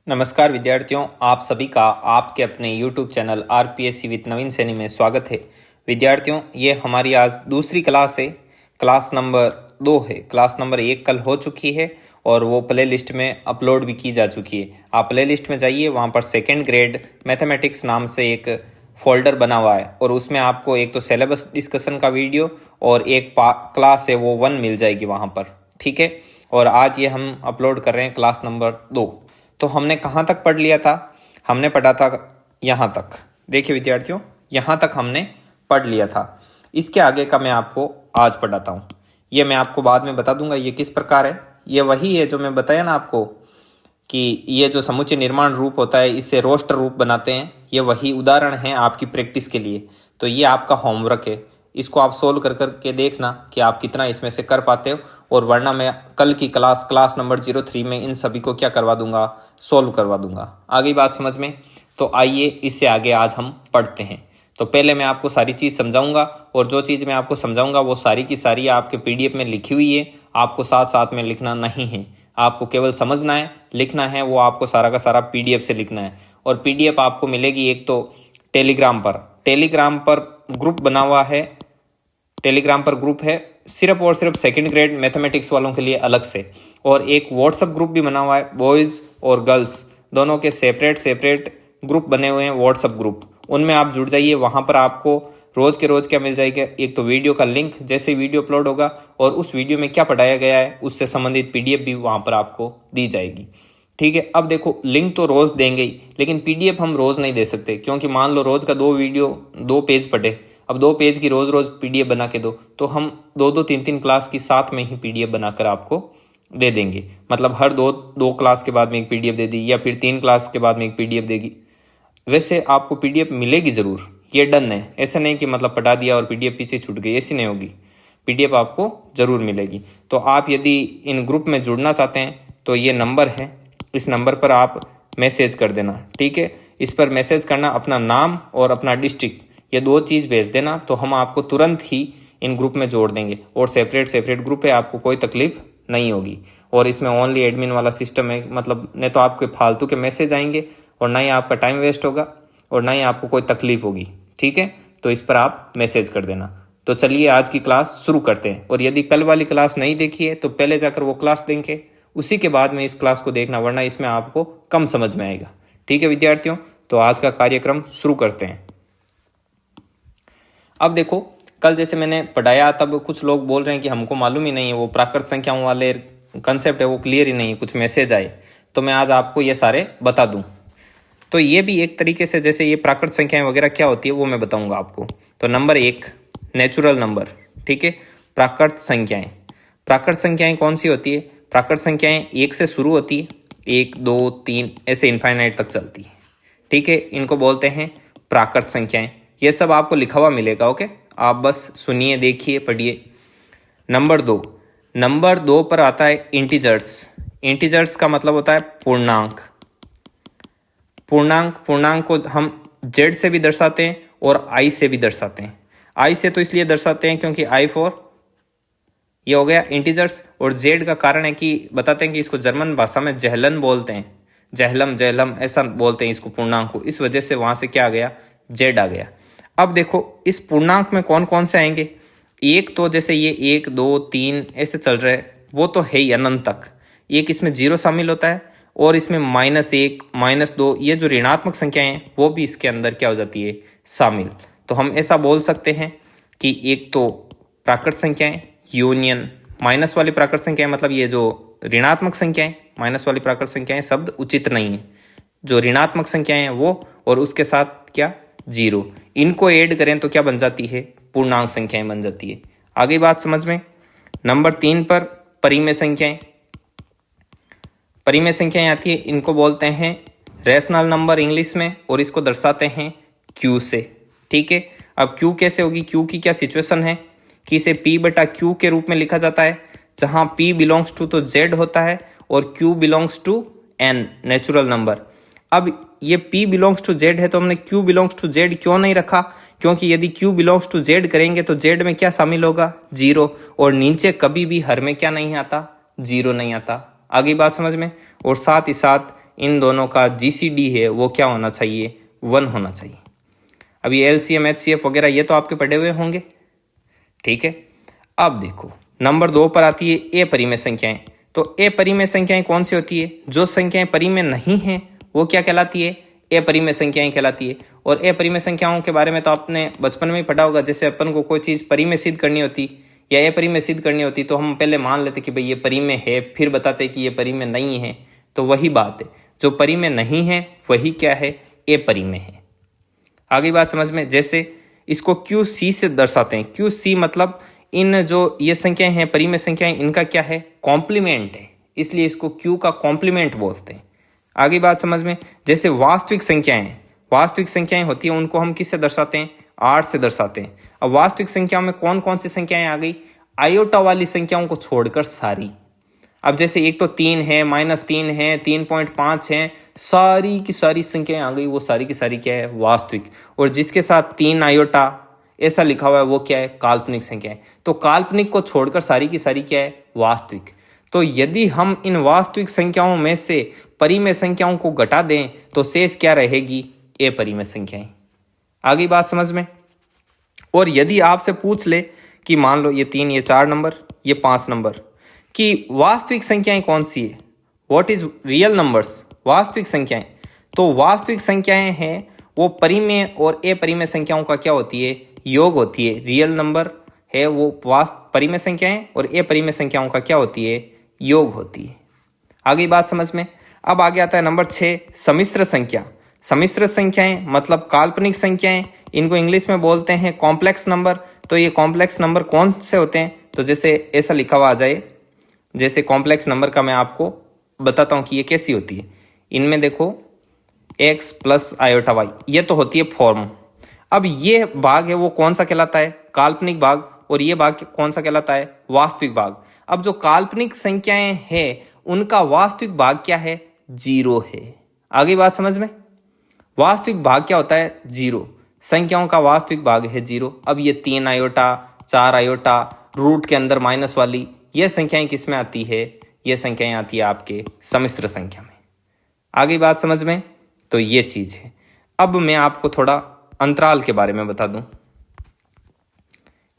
नमस्कार विद्यार्थियों, आप सभी का आपके अपने YouTube चैनल आरपीएससी विद नवीन सैनी में स्वागत है। विद्यार्थियों, ये हमारी आज दूसरी क्लास है। क्लास नंबर 2 है। क्लास नंबर 1 कल हो चुकी है और वो प्ले लिस्ट में अपलोड भी की जा चुकी है। आप प्ले लिस्ट में जाइए, वहाँ पर सेकेंड ग्रेड मैथमेटिक्स नाम से एक फोल्डर बना हुआ है और उसमें आपको एक तो सिलेबस डिस्कशन का वीडियो और एक क्लास है वो 1 मिल जाएगी वहाँ पर, ठीक है। और आज ये हम अपलोड कर रहे हैं क्लास नंबर 2। तो हमने कहाँ तक पढ़ लिया था? हमने पढ़ा था यहाँ तक। देखिए विद्यार्थियों, यहाँ तक हमने पढ़ लिया था। इसके आगे का मैं आपको आज पढ़ाता हूँ। ये मैं आपको बाद में बता दूंगा ये किस प्रकार है। ये वही है जो मैं बताया ना आपको कि ये जो समुच्चय निर्माण रूप होता है, इससे रोस्टर रूप बनाते हैं। ये वही उदाहरण है आपकी प्रैक्टिस के लिए। तो ये आपका होमवर्क है, इसको आप सोल्व कर करके देखना कि आप कितना इसमें से कर पाते हो। और वरना मैं कल की क्लास नंबर 03 में इन सभी को क्या करवा दूंगा, सोल्व करवा दूंगा। आगे बात समझ में? तो आइए इससे आगे आज हम पढ़ते हैं। तो पहले मैं आपको सारी चीज़ समझाऊंगा और जो चीज़ मैं आपको समझाऊंगा वो सारी की सारी आपके पीडीएफ में लिखी हुई है। आपको साथ साथ में लिखना नहीं है, आपको केवल समझना है। लिखना है वो आपको सारा का सारा पीडीएफ से लिखना है। और पीडीएफ आपको मिलेगी एक तो टेलीग्राम पर ग्रुप बना हुआ है। टेलीग्राम पर ग्रुप है सिर्फ और सिर्फ सेकंड ग्रेड मैथमेटिक्स वालों के लिए अलग से। और एक व्हाट्सएप ग्रुप भी बना हुआ है, बॉयज़ और गर्ल्स दोनों के सेपरेट ग्रुप बने हुए हैं, व्हाट्सएप ग्रुप। उनमें आप जुड़ जाइए। वहाँ पर आपको रोज़ के रोज़ क्या मिल जाएगा, एक तो वीडियो का लिंक, जैसे वीडियो अपलोड होगा और उस वीडियो में क्या पढ़ाया गया है उससे संबंधित पीडीएफ भी वहाँ पर आपको दी जाएगी, ठीक है। अब देखो, लिंक तो रोज़ देंगे ही, लेकिन पीडीएफ हम रोज़ नहीं दे सकते, क्योंकि मान लो रोज़ का 2 वीडियो 2 पेज पढ़े। अब 2 पेज की रोज़ पीडीएफ बना के दो, तो हम 2 3 क्लास की साथ में ही पीडीएफ बनाकर आपको दे देंगे। मतलब हर दो क्लास के बाद में एक पीडीएफ दे दी, या फिर 3 क्लास के बाद में एक पीडीएफ देगी। वैसे आपको पीडीएफ मिलेगी ज़रूर, ये डन है। ऐसा नहीं कि मतलब पढ़ा दिया और पीडीएफ पीछे छूट गई, ऐसी नहीं होगी। पीडीएफ आपको ज़रूर मिलेगी। तो आप यदि इन ग्रुप में जुड़ना चाहते हैं तो ये नंबर है, इस नंबर पर आप मैसेज कर देना, ठीक है। इस पर मैसेज करना, अपना नाम और अपना डिस्ट्रिक्ट, ये 2 चीज़ भेज देना, तो हम आपको तुरंत ही इन ग्रुप में जोड़ देंगे। और सेपरेट ग्रुप है, आपको कोई तकलीफ नहीं होगी। और इसमें ओनली एडमिन वाला सिस्टम है, मतलब नहीं तो आपके फालतू के मैसेज आएंगे और ना ही आपका टाइम वेस्ट होगा और ना ही आपको कोई तकलीफ होगी, ठीक है। तो इस पर आप मैसेज कर देना। तो चलिए आज की क्लास शुरू करते हैं। और यदि कल वाली क्लास नहीं देखी है तो पहले जाकर वो क्लास देंगे, उसी के बाद में इस क्लास को देखना, वरना इसमें आपको कम समझ में आएगा, ठीक है विद्यार्थियों। तो आज का कार्यक्रम शुरू करते हैं। अब देखो, कल जैसे मैंने पढ़ाया तब कुछ लोग बोल रहे हैं कि हमको मालूम ही नहीं है, वो प्राकृत संख्याओं वाले कंसेप्ट है वो क्लियर ही नहीं है, कुछ मैसेज आए। तो मैं आज आपको ये सारे बता दूं। तो ये भी एक तरीके से, जैसे ये प्राकृत संख्याएं वगैरह क्या होती है वो मैं बताऊंगा आपको। तो नंबर 1 नेचुरल नंबर, ठीक है। प्राकृत संख्याएं कौन सी होती है? प्राकृत संख्याएं 1 से शुरू होती है, 1 2 3 ऐसे इनफाइनाइट तक चलती है, ठीक है। इनको बोलते हैं प्राकृत संख्याएं। ये सब आपको लिखा हुआ मिलेगा, ओके। आप बस सुनिए, देखिए, पढ़िए। नंबर 2 पर आता है इंटीजर्स का मतलब होता है पूर्णांक। पूर्णांक को हम जेड से भी दर्शाते हैं और आई से भी दर्शाते हैं। आई से तो इसलिए दर्शाते हैं क्योंकि आई फॉर ये हो गया इंटीजर्स, और जेड का कारण है कि बताते हैं कि इसको जर्मन भाषा में जहलन बोलते हैं, जहलम ऐसा बोलते हैं इसको, पूर्णांक को। इस वजह से वहां से क्या आ गया, जेड आ गया। अब देखो, इस पूर्णांक में कौन कौन से आएंगे? एक तो जैसे ये 1 2 3 ऐसे चल रहे हैं, वो तो है ही अनंत तक। एक इसमें 0 शामिल होता है और इसमें -1 -2 ये जो ऋणात्मक संख्याएं हैं वो भी इसके अंदर क्या हो जाती है, शामिल। तो हम ऐसा बोल सकते हैं कि एक तो प्राकृत संख्याएं यूनियन माइनस वाली प्राकृत संख्याएं, मतलब ये जो ऋणात्मक संख्याएं, माइनस वाली प्राकृत संख्याएं शब्द उचित नहीं है। जो ऋणात्मक संख्याएं हैं वो, और उसके साथ क्या, 0, इनको ऐड करें तो क्या बन जाती है, पूर्णांक संख्याएं बन जाती है। आगे बात समझ में। नंबर 3 पर परिमेय संख्याएं आती है। इनको बोलते हैं रैशनल नंबर इंग्लिश में, और इसको दर्शाते हैं क्यू से, ठीक है। अब क्यू कैसे होगी? क्यू की क्या सिचुएशन है कि इसे P/Q के रूप में लिखा जाता है, जहां P बिलोंग्स टू तो Z होता है और Q belongs to N natural number. अब ये P बिलोंग्स टू Z है तो हमने Q बिलोंग्स टू Z क्यों नहीं रखा? क्योंकि यदि Q बिलोंग्स टू Z करेंगे तो Z में क्या शामिल होगा, 0, और नीचे कभी भी हर में क्या नहीं आता, 0 नहीं आता। आगे बात समझ में। और साथ ही साथ इन दोनों का GCD है वो क्या होना चाहिए, 1 होना चाहिए। अब ये LCM HCF वगैरह ये तो आपके पढ़े हुए होंगे, ठीक है। अब देखो नंबर 2 पर आती है अपरिमेय संख्याएं। तो अपरिमेय संख्याएं कौन सी होती है, जो संख्याएं परिमेय नहीं हैं वो क्या कहलाती है, अपरिमेय संख्याएं कहलाती है। और अपरिमेय संख्याओं के बारे में तो आपने बचपन में ही पढ़ा होगा, जैसे अपन को कोई चीज़ परिमेय सिद्ध करनी होती या अपरिमेय सिद्ध करनी होती तो हम पहले मान लेते कि भाई ये परिमेय है, फिर बताते कि ये परिमेय नहीं है। तो वही बात है, जो परिमेय नहीं है वही क्या है, अपरिमेय है। आगे बात समझ में, जैसे इसको QC से दर्शाते हैं। QC मतलब इन जो ये संख्याएं हैं परिमेय संख्याएं, इनका क्या है, कॉम्प्लीमेंट है, इसलिए इसको Q का कॉम्प्लीमेंट बोलते हैं। आगे बात समझ में, जैसे वास्तविक संख्याएं होती हैं उनको हम किससे दर्शाते हैं, 8 से दर्शाते हैं। अब वास्तविक संख्याओं में कौन कौन सी संख्याएं आ गई, आयोटा वाली संख्याओं को छोड़कर सारी। अब जैसे एक तो 3 है, -3 है, 3.5 है, सारी की सारी संख्याएं आ गई, वो सारी की सारी क्या है, वास्तविक। और जिसके साथ 3 आयोटा ऐसा लिखा हुआ है वो क्या है, काल्पनिक संख्या है। तो काल्पनिक को छोड़कर सारी की सारी क्या है, वास्तविक। तो यदि हम इन वास्तविक संख्याओं में से परिमेय संख्याओं को घटा दें तो शेष क्या रहेगी, अपरिमेय संख्याएं। आगे बात समझ में। और यदि आपसे पूछ ले कि मान लो ये 3, ये 4 नंबर, ये 5 नंबर, कि वास्तविक संख्याएं कौन सी है, व्हाट इज रियल नंबर्स, वास्तविक संख्याएं, तो वास्तविक संख्याएं हैं वो परिमेय और अपरिमेय संख्याओं का क्या होती है, योग होती है। रियल नंबर है वो परिमेय संख्याएं और अपरिमेय संख्याओं का क्या होती है, योग होती है। आगे बात समझ में। अब आगे आता है नंबर 6, सम्मिश्र संख्या। सम्मिश्र संख्याएं मतलब काल्पनिक संख्याएं, इनको इंग्लिश में बोलते हैं कॉम्प्लेक्स नंबर। तो ये कॉम्प्लेक्स नंबर कौन से होते हैं, तो जैसे ऐसा लिखा हुआ आ जाए, जैसे कॉम्प्लेक्स नंबर का मैं आपको बताता हूँ कि ये कैसी होती है। इनमें देखो x + i, ये तो होती है फॉर्म। अब ये भाग है वो कौन सा कहलाता है, काल्पनिक भाग, और ये भाग कौन सा कहलाता है, वास्तविक भाग। अब जो काल्पनिक संख्याएं हैं उनका वास्तविक भाग क्या है, 0 है। आगे बात समझ में। वास्तविक भाग क्या होता है, 0। संख्याओं का वास्तविक भाग है 0। अब ये 3 आयोटा, 4 आयोटा, रूट के अंदर माइनस वाली, ये संख्याएं किस में आती है, ये संख्याएं आती है आपके सम्मिश्र संख्या में। आगे बात समझ में। तो ये चीज है। अब मैं आपको थोड़ा अंतराल के बारे में बता दूं।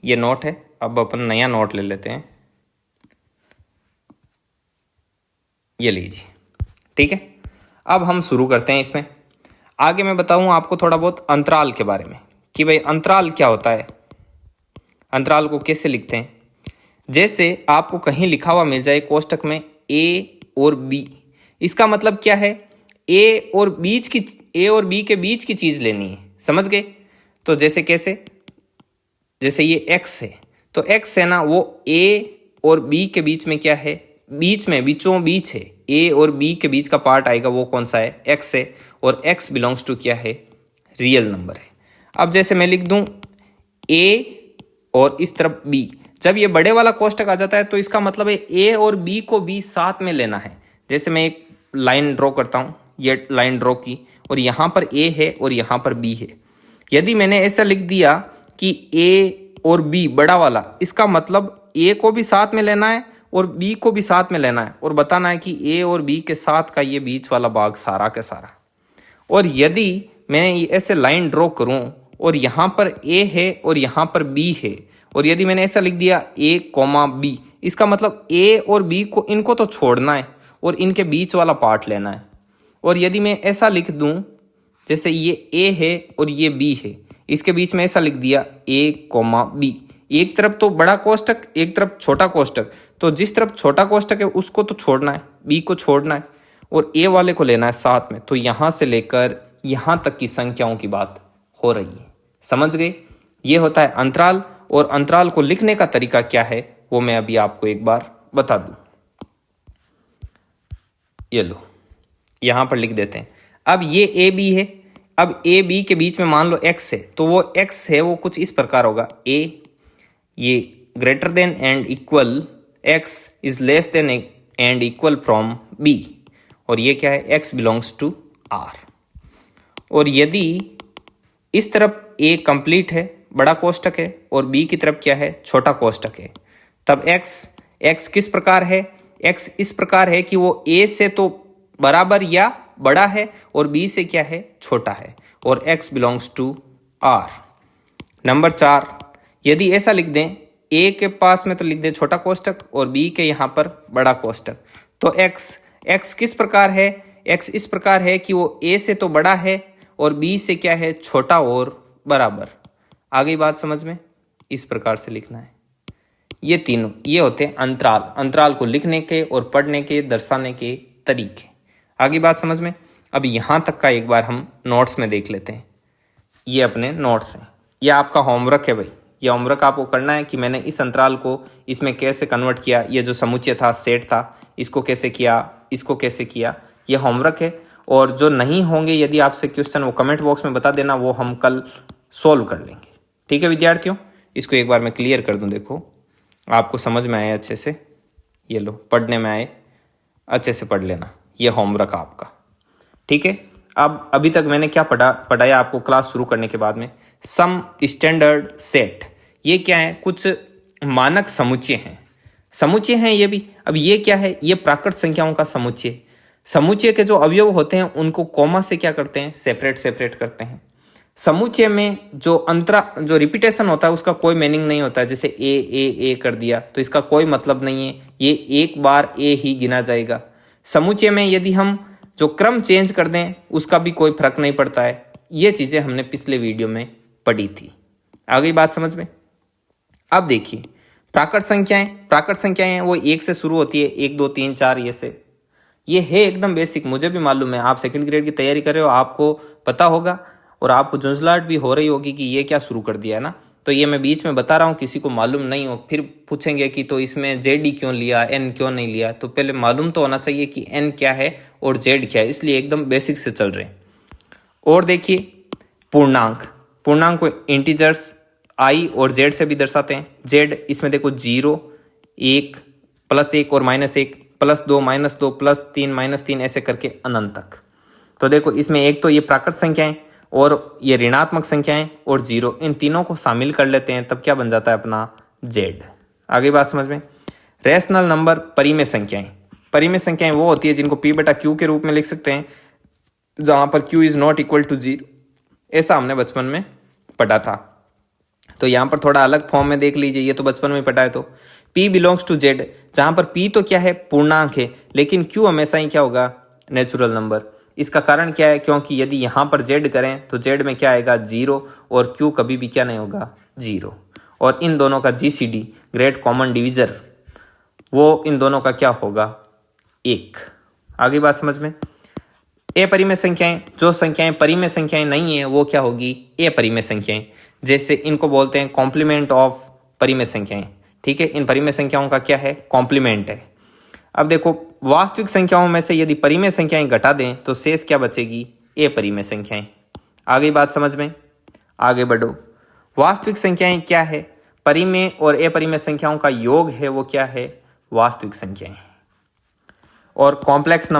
ये नोट है, अब अपन नया नोट ले लेते हैं, ये लीजिए, ठीक है। अब हम शुरू करते हैं इसमें। आगे मैं बताऊं आपको थोड़ा बहुत अंतराल के बारे में कि भाई अंतराल क्या होता है, अंतराल को कैसे लिखते हैं। जैसे आपको कहीं लिखा हुआ मिल जाए कोष्टक में A और B, इसका मतलब क्या है, A और B के बीच की चीज लेनी है, समझ गए। तो जैसे कैसे, जैसे ये x है, तो x है ना वो A और B के बीच में क्या है, बीच में, बीच है। A और B के बीच का पार्ट आएगा वो कौन सा है, x है। और x बिलोंग्स टू क्या है, रियल नंबर है। अब जैसे मैं लिख दूं A और इस तरफ B, जब ये बड़े वाला कोष्टक आ जाता है तो इसका मतलब है A और B को भी साथ में लेना है। जैसे मैं एक लाइन ड्रॉ करता हूं, ये लाइन ड्रॉ की, और यहां पर A है और यहां पर B है। यदि मैंने ऐसा लिख दिया कि A और B बड़ा वाला, इसका मतलब A को भी साथ में लेना है और B को भी साथ में लेना है, और बताना है कि A और B के साथ का ये बीच वाला भाग सारा का सारा। और यदि मैं ऐसे लाइन ड्रॉ करूं और यहां पर A है और यहां पर B है, और यदि मैंने ऐसा लिख दिया A, B, इसका मतलब A और B को, इनको तो छोड़ना है और इनके बीच वाला पार्ट लेना है। और यदि मैं ऐसा लिख दूं, जैसे ये A है और ये B है, इसके बीच में ऐसा लिख दिया A, B, एक तरफ तो बड़ा कोष्टक, एक तरफ छोटा कोष्टक, तो जिस तरफ छोटा कोष्टक है उसको तो छोड़ना है, B को छोड़ना है और A वाले को लेना है साथ में। तो यहां से लेकर यहां तक की संख्याओं की बात हो रही है, समझ गए। ये होता है अंतराल, और अंतराल को लिखने का तरीका क्या है वो मैं अभी आपको एक बार बता दूं। ये लो, यहां पर लिख देते हैं। अब ये AB है, अब AB के बीच में मान लो x है, तो वो x है वो कुछ इस प्रकार होगा, A ये greater than and equal, x is less than and equal from B, और ये क्या है, x बिलोंग्स टू R। और यदि इस तरफ A कंप्लीट है, बड़ा कोष्टक है, और B की तरफ क्या है, छोटा कोष्टक है, तब x किस प्रकार है, x इस प्रकार है कि वो A से तो बराबर या बड़ा है और बी से क्या है छोटा है और x belongs to R। Number 4, यदि ऐसा लिख दें ए के पास में तो लिख दें छोटा कोष्टक और बी के यहाँ पर बड़ा कोष्टक, तो x किस प्रकार है, x इस प्रकार है कि वो ए से तो बड़ा है और बी से क्या है छोटा और बराबर। आगे बात समझ में, इस प्रकार से लिखना है। ये तीनों ये होते हैं अंतराल को लिखने के और पढ़ने के दर्शाने के तरीके। आगे बात समझ में। अब यहाँ तक का एक बार हम नोट्स में देख लेते हैं। ये अपने नोट्स हैं, ये आपका होमवर्क है भाई। ये होमवर्क आपको करना है कि मैंने इस अंतराल को इसमें कैसे कन्वर्ट किया, ये जो समुच्चय था सेट था इसको कैसे किया, इसको कैसे किया, ये होमवर्क है। और जो नहीं होंगे यदि आपसे क्वेश्चन वो कमेंट बॉक्स में बता देना, वो हम कल सोल्व कर लेंगे। ठीक है विद्यार्थियों, इसको एक बार मैं क्लियर कर दूं, देखो आपको समझ में आए अच्छे से, ये लो पढ़ने में आए, अच्छे से पढ़ लेना, ये होमवर्क आपका। ठीक है, अब अभी तक मैंने क्या पढ़ाया आपको क्लास शुरू करने के बाद में, सम स्टैंडर्ड सेट। ये क्या है, कुछ मानक समुच्चय हैं ये भी। अब ये क्या है, ये प्राकृत संख्याओं का समुच्चय के जो अवयव होते हैं उनको कॉमा से क्या करते हैं, सेपरेट करते हैं। समुच्चय में जो रिपीटेशन होता है उसका कोई मीनिंग नहीं होता है। जैसे ए कर दिया तो इसका कोई मतलब नहीं है, ये एक बार ए ही गिना जाएगा। समुच्चय में यदि हम जो क्रम चेंज कर दें उसका भी कोई फर्क नहीं पड़ता है। ये चीजें हमने पिछले वीडियो में पढ़ी थी। आ गई बात समझ में। अब देखिए प्राकृत संख्याएं वो 1 से शुरू होती है, 1 2 3 4 ये है एकदम बेसिक। मुझे भी मालूम है, आप सेकंड ग्रेड की तैयारी कर रहे हो, आपको पता होगा और आपको झुंझलाहट भी हो रही होगी कि ये क्या शुरू कर दिया है ना। तो ये मैं बीच में बता रहा हूँ, किसी को मालूम नहीं हो फिर पूछेंगे कि तो इसमें जेड क्यों लिया, एन क्यों नहीं लिया। तो पहले मालूम तो होना चाहिए कि एन क्या है और जेड क्या है, इसलिए एकदम बेसिक से चल रहे हैं। और देखिए पूर्णांक को इंटीजर्स आई और जेड से भी दर्शाते हैं। जेड इसमें देखो 0 1 +1 और -1 +2 -2 +3 -3 ऐसे करके अनंत तक। तो देखो इसमें एक तो ये प्राकृत संख्याएं और ये ऋणात्मक संख्याएं और 0, इन तीनों को शामिल कर लेते हैं, तब क्या बन जाता है अपना जेड। आगे बात समझ में। रैशनल नंबर परिमेय संख्याएं वो होती है जिनको p/q के रूप में लिख सकते हैं, जहां पर q is not equal to 0। ऐसा हमने बचपन में पढ़ा था। तो यहाँ पर थोड़ा अलग फॉर्म में देख लीजिए, ये तो बचपन में पढ़ा है। तो p बिलोंग्स टू z, जहां पर p तो क्या है पूर्णांक है, लेकिन q हमेशा ही क्या होगा नेचुरल नंबर। इसका कारण क्या है, क्योंकि यदि यहाँ पर z करें तो z में क्या आएगा 0 और q कभी भी क्या नहीं होगा 0। और इन दोनों का GCD ग्रेट कॉमन डिविजर वो इन दोनों का क्या होगा 1। आगे बात समझ में। अपरिमेय संख्याएं, जो संख्याएं परिमेय संख्याएं नहीं है वो क्या होगी अपरिमेय संख्याएं। जैसे इनको बोलते हैं कॉम्प्लीमेंट ऑफ परिमेय संख्याएं। ठीक है, इन परिमेय संख्याओं का क्या है कॉम्प्लीमेंट है। अब देखो वास्तविक संख्याओं में से यदि परिमेय संख्याएं घटा दें तो शेष क्या बचेगी अपरिमेय संख्याएं। आगे बात समझ में, आगे बढ़ो। वास्तविक संख्याएं क्या है, परिमेय और अपरिमेय संख्याओं का योग है, वो क्या है वास्तविक संख्याएं। और कॉम्प्लेक्स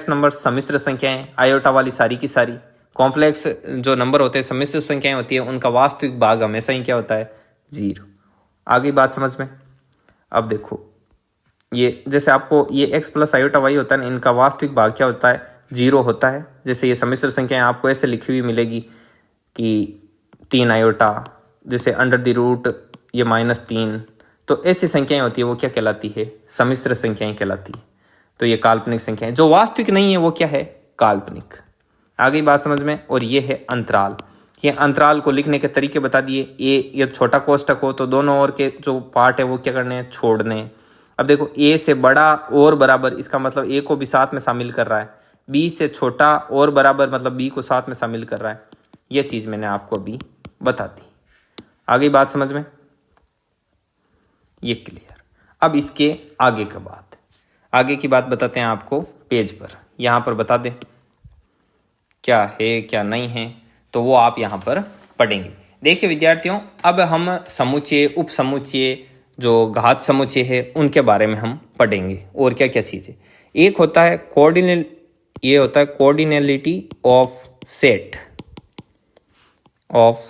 नंबर सम्मिश्र संख्याएं, आयोटा वाली सारी की सारी कॉम्प्लेक्स जो नंबर होते हैं सम्मिश्र संख्याएं होती है, उनका वास्तविक भाग हमेशा ही क्या होता है 0। आगे बात समझ में। अब देखो ये जैसे आपको ये x + आयोटा y होता है ना, इनका वास्तविक भाग क्या होता है 0 होता है। जैसे ये सम्मिश्र संख्याएं आपको ऐसे लिखी हुई मिलेगी कि 3 आयोटा, जैसे √, ये -3, तो ऐसी संख्याएं होती है वो क्या कहलाती है सम्मिश्र संख्याएं कहलाती है। तो ये काल्पनिक संख्याएं, जो वास्तविक नहीं है वो क्या है काल्पनिक। आगे बात समझ में। और ये है अंतराल। ये अंतराल को लिखने के तरीके बता दिए। ये छोटा कोष्टक हो तो दोनों ओर के जो पार्ट है वो क्या करने हैं छोड़ने हैं। अब देखो a से बड़ा और बराबर, इसका मतलब a को भी साथ में शामिल कर रहा है। b से छोटा और बराबर मतलब b को साथ में शामिल कर रहा है। ये चीज मैंने आपको अभी बता दी। आगे बात समझ में, ये क्लियर। अब इसके आगे की बात बताते हैं आपको पेज पर। यहाँ पर बता दें क्या है क्या नहीं है, तो वो आप यहाँ पर पढ़ेंगे। देखिए विद्यार्थियों, अब हम समुच्चय, उप समुच्चय, जो घात समुच्चय है उनके बारे में हम पढ़ेंगे और क्या क्या चीज़ें। एक होता है कोऑर्डिनेलिटी ऑफ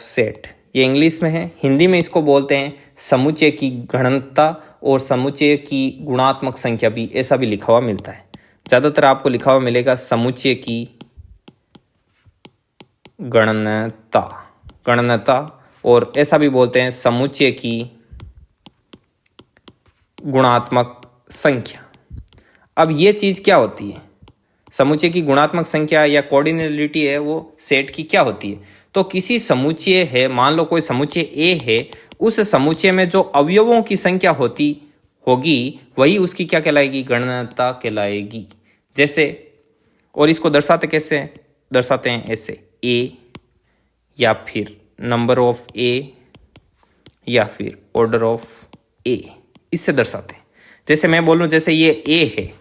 सेट। ये इंग्लिश में है, हिंदी में इसको बोलते हैं समुच्चय की गणनता और समुच्चय की गुणात्मक संख्या भी, ऐसा भी लिखा हुआ मिलता है। ज़्यादातर आपको लिखा हुआ मिलेगा समुच्चय की गणनता, गणनता, और ऐसा भी बोलते हैं समुच्चय की गुणात्मक संख्या। अब ये चीज़ क्या होती है? समुच्चय की गुणात्मक संख्या या कोऑर्डिनेलिटी है वो सेट की क्या होती है? तो किसी समुच्चय है, मान लो कोई समुच्चय ए है, उस समुच्चय में जो अवयवों की संख्या होगी वही उसकी क्या कहलाएगी? गणनता कहलाएगी। जैसे, और इसको दर्शाते कैसे? दर्शाते हैं ऐसे, ए या फिर नंबर ऑफ ए या फिर ऑर्डर ऑफ ए, इससे दर्शाते हैं। जैसे मैं बोलूं जैसे ये ए है,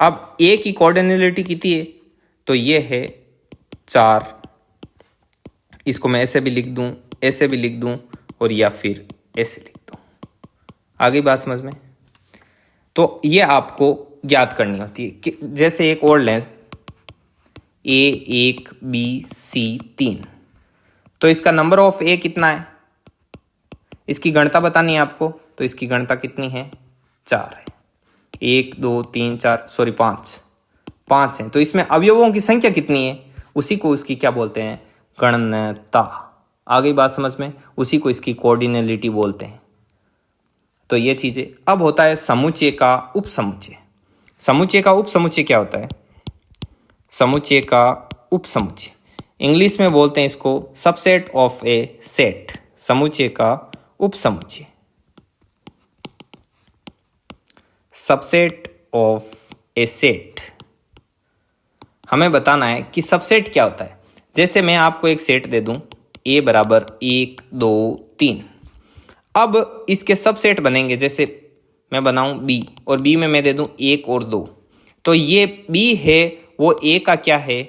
अब ए की कोऑर्डिनेलिटी कितनी है? तो ये है 4। इसको मैं ऐसे भी लिख दूं, ऐसे भी लिख दूं, और या फिर ऐसे लिख दूं। आगे बात समझ में? तो ये आपको याद करनी होती है कि जैसे एक और लें, A1 B C 3, तो इसका नंबर ऑफ ए कितना है? इसकी गणता बतानी है आपको, तो इसकी गणता कितनी है? 4 है। 1 2 3 4 सॉरी 5 है। तो इसमें अवयवों की संख्या कितनी है? उसी को उसकी क्या बोलते हैं? गणनता। आ गई बात समझ में? उसी को इसकी कोऑर्डिनेलिटी बोलते हैं। तो ये चीजें। अब होता है समुच्चय का उपसमुच्चय। समुच्चय का उपसमुच्चय क्या होता है? समुच्चय का उपसमुच्चय इंग्लिश में बोलते हैं इसको सबसेट ऑफ ए सेट। समुच्चय का उपसमुच्चय, सबसेट ऑफ ए सेट। हमें बताना है कि सबसेट क्या होता है। जैसे मैं आपको एक सेट दे दूं, ए बराबर 1 2 3। अब इसके सबसेट बनेंगे, जैसे मैं बनाऊं बी, और बी में मैं दे दूं 1 और 2। तो ये बी है, वो ए का क्या है?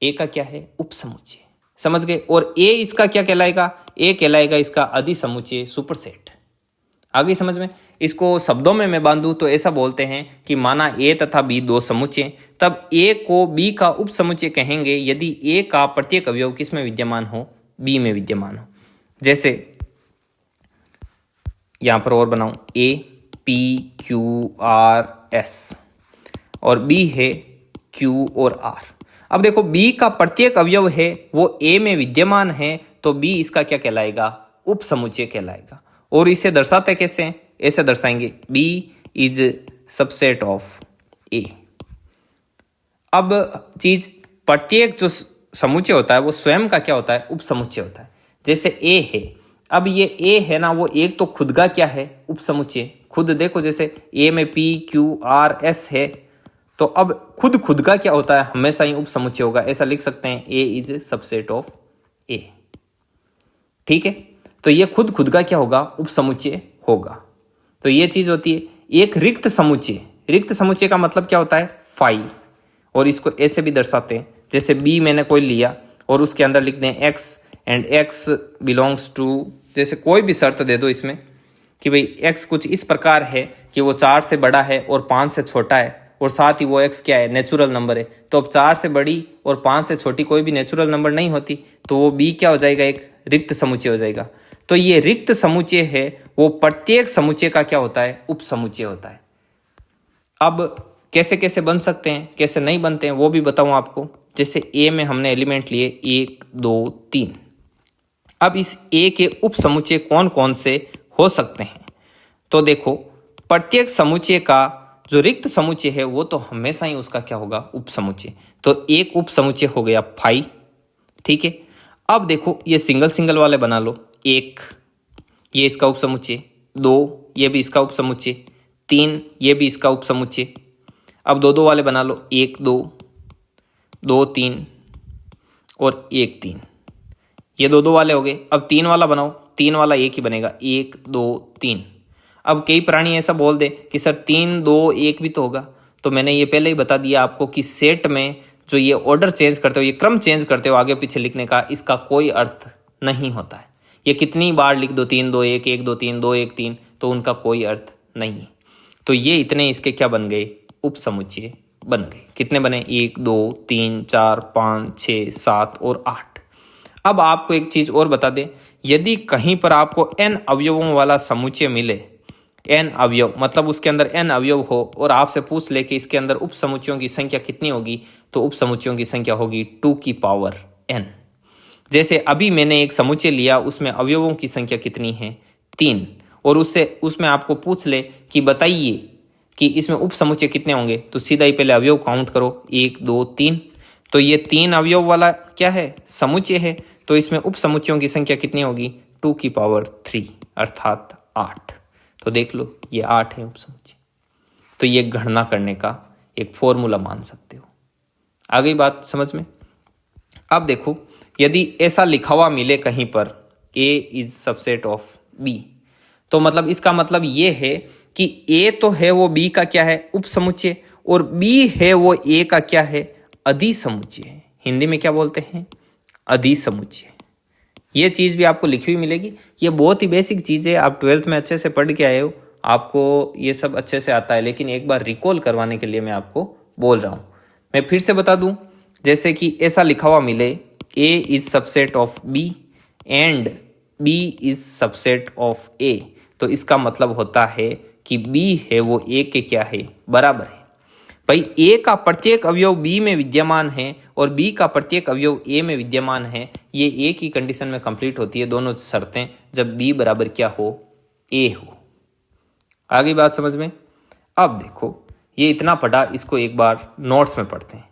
ए का क्या है? उपसमुच्चय। समझ गए? और ए इसका क्या कहलाएगा? ए कहलाएगा इसका अधिसमुच्चय, सुपरसेट। आ गई समझ में? इसको शब्दों में मैं बांधूं तो ऐसा बोलते हैं कि माना ए तथा बी दो समुच्चय, तब ए को बी का उपसमुच्चय कहेंगे यदि ए का प्रत्येक अवयव किस में विद्यमान हो? बी में विद्यमान हो। जैसे यहां पर और बनाऊं, A P Q R S, और बी है क्यू और आर। अब देखो, बी का प्रत्येक अवयव है वो ए में विद्यमान है, तो बी इसका क्या कहलाएगा? उपसमुच्चय कहलाएगा। और इसे दर्शाते कैसे? ऐसे दर्शाएंगे, बी इज सबसेट ऑफ ए। अब चीज, प्रत्येक जो समुच्चय होता है वो स्वयं का क्या होता है? उपसमुच्चय होता है। जैसे ए है, अब ये ए है ना, वो एक तो खुद का क्या है? उपसमुच्चय। खुद देखो, जैसे ए में पी क्यू आर एस है, तो अब खुद का क्या होता है? हमेशा ही उपसमुच्चय होगा। ऐसा लिख सकते हैं, ए इज सबसेट ऑफ ए। ठीक है, तो ये खुद का क्या होगा? उपसमुच्चय होगा। तो ये चीज होती है। एक रिक्त समुच्चय। रिक्त समुच्चय का मतलब क्या होता है? फाई। और इसको ऐसे भी दर्शाते हैं, जैसे बी मैंने कोई लिया और उसके अंदर लिख दें x, and x belongs to, जैसे कोई भी शर्त दे दो इसमें कि भाई एक्स कुछ इस प्रकार है कि वो 4 से बड़ा है और 5 से छोटा है, और साथ ही वो एक्स क्या है? नेचुरल नंबर है। तो अब 4 से बड़ी और 5 से छोटी कोई भी नेचुरल नंबर नहीं होती, तो वो बी क्या हो जाएगा? एक रिक्त समुच्चय हो जाएगा। तो ये रिक्त समुच्चय है, वो प्रत्येक समुच्चय का क्या होता है? उपसमुच्चय होता है। अब कैसे कैसे बन सकते हैं, कैसे नहीं बनते हैं, वो भी बताऊं आपको। जैसे ए में हमने एलिमेंट लिए 1 2 3। अब इस ए के उपसमुच्चय कौन कौन से हो सकते हैं? तो देखो, प्रत्येक समुच्चय का जो रिक्त समुच्चय है वो तो हमेशा ही उसका क्या होगा? उपसमुच्चय। तो एक उपसमुच्चय हो गया फाई। ठीक है, अब देखो ये सिंगल वाले बना लो। 1 ये इसका उपसमुच्चय, 2 ये भी इसका उपसमुच्चय, 3 ये भी इसका उपसमुच्चय। अब दो वाले बना लो, 1 2 2 3 और 1 3। ये दो वाले हो गए। अब 3 वाला बनाओ, 3 वाला एक ही बनेगा, 1 2 3। अब कई प्राणी ऐसा बोल दे कि सर 3 2 1 भी तो होगा। तो मैंने ये पहले ही बता दिया आपको कि सेट में जो ये ऑर्डर चेंज करते हो, ये क्रम चेंज करते हो आगे पीछे लिखने का, इसका कोई अर्थ नहीं होता है। ये कितनी बार लिख दो 3 2 1 1 2 3 2 1 3, तो उनका कोई अर्थ नहीं है। तो ये इतने इसके क्या बन गए? उपसमुच्चय बन गए। कितने बने? 1 2 3 4 5 6 7 और 8। अब आपको एक चीज और बता दें, यदि कहीं पर आपको n अवयवों वाला समुच्चय मिले, n अवयव, मतलब उसके अंदर n अवयव हो और आपसे पूछ ले कि इसके अंदर उप समुच्चयों की संख्या कितनी होगी, तो उप समुच्चयों की संख्या होगी 2 की पावर n। जैसे अभी मैंने एक समुच्चय लिया, उसमें अवयवों की संख्या कितनी है, 3, और उसमें आपको पूछ ले कि बताइए कि इसमें उप समुच्चय कितने होंगे, तो सीधा ही पहले अवयव काउंट करो, 1 2 3। तो ये 3 अवयव वाला क्या है, समुच्चय है, तो इसमें उप समुच्चयों की संख्या कितनी होगी, 2 की पावर 3 अर्थात 8। तो देख लो ये 8 है उप समुच्चय। तो ये गणना करने का एक फॉर्मूला मान सकते हो। आ गई बात समझ में। अब देखो, यदि ऐसा लिखा हुआ मिले कहीं पर A is subset of B, तो मतलब इसका मतलब ये है कि A तो है वो B का क्या है, उप समुच्चय, और B है वो A का क्या है, अधिसमुच्चय है। हिंदी में क्या बोलते हैं, अधिसमुच्चय। ये चीज भी आपको लिखी हुई मिलेगी। ये बहुत ही बेसिक चीज है, आप 12th में अच्छे से पढ़ के आए हो, आपको ये सब अच्छे से आता है, लेकिन एक बार रिकॉल करवाने के लिए मैं आपको बोल रहा हूं। मैं फिर से बता दूं, जैसे कि ऐसा लिखा हुआ मिले A is subset of B and B is subset of A, तो इसका मतलब होता है कि B है वो A के क्या है, बराबर है। भाई A का प्रत्येक अवयव B में विद्यमान है और B का प्रत्येक अवयव A में विद्यमान है, ये एक ही कंडीशन में कंप्लीट होती है, दोनों शर्तें, जब B बराबर क्या हो, A हो। आगे बात समझ में। अब देखो, ये इतना पढ़ा, इसको एक बार नोट्स में पढ़ते हैं।